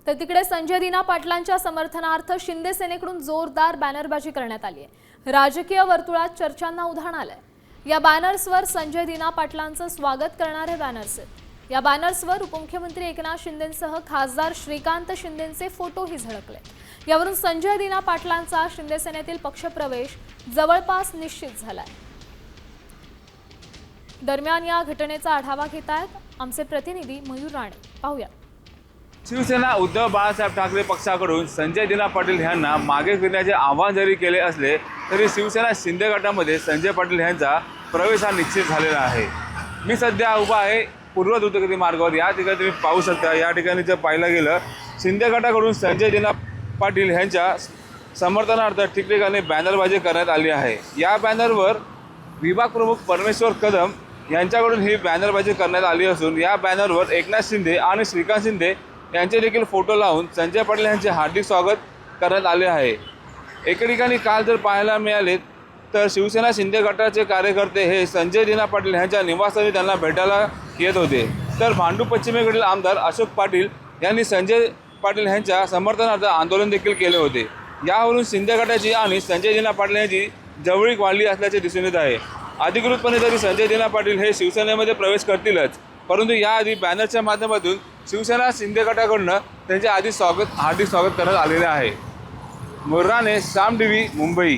तर तिकडे संजय दिना पाटलांच्या समर्थनार्थ शिंदे सेनेकडून जोरदार बॅनरबाजी करण्यात आली आहे। राजकीय वर्तुळात चर्चांना उधाण आलंय। या बॅनर्सवर संजय दिना पाटलांचं स्वागत करणारे बॅनर्स आहेत। या बॅनर्सवर उपमुख्यमंत्री एकनाथ शिंदेंसह खासदार श्रीकांत शिंदेंचे फोटोही झळकले। यावरून संजय दिना पाटलांचा शिंदे सेनेतील पक्षप्रवेश जवळपास निश्चित झालाय। दरम्यान या घटनेचा आढावा घेत आहेत आमचे प्रतिनिधी मयूर राणे। पाहूया। शिवसेना उद्धव बाळासाहेब ठाकरे पक्षाकडून संजय दिना पाटील यांना मागे फिरण्याचे आवाहन जरी केले असले तरी शिवसेना शिंदे गटामध्ये संजय पाटील यांचा प्रवेश हा निश्चित झालेला आहे। मी सध्या उभा आहे पूर्व द्रुतगती मार्गावर। या ठिकाणी तुम्ही पाहू शकता, या ठिकाणी जर पाहिलं गेलं शिंदे गटाकडून संजय दिना पाटील यांच्या समर्थनार्थ ठिकठिकाणी बॅनरबाजी करण्यात आली आहे। या बॅनरवर विभाग प्रमुख परमेश्वर कदम यांच्याकडून ही बॅनरबाजी करण्यात आली असून या बॅनरवर एकनाथ शिंदे आणि श्रीकांत शिंदे यांचे देखील फोटो लावून संजय पाटील यांचे हार्दिक स्वागत करण्यात आले आहे। एके ठिकाणी काल जर पाहायला मिळाले तर शिवसेना शिंदे गटाचे कार्यकर्ते हे संजय दिना पाटील यांच्या निवासस्थानी त्यांना भेटायला येत होते, तर भांडू पश्चिमेकडील आमदार अशोक पाटील यांनी संजय पाटील यांच्या समर्थनार्थ आंदोलन देखील केले होते। यावरून शिंदे गटाची आणि संजय दिना पाटील यांची जवळीक वाढली असल्याचे दिसून येत आहे। अधिकृतपणे तरी संजय दिना पाटील हे शिवसेनेमध्ये प्रवेश करतीलच, परंतु याआधी बॅनरच्या माध्यमातून शिवसेना शिंदे गटाकडून त्यांचे आधी हार्दिक स्वागत करण्यात आलेले आहे। मुर्राने साम टीव्ही मुंबई।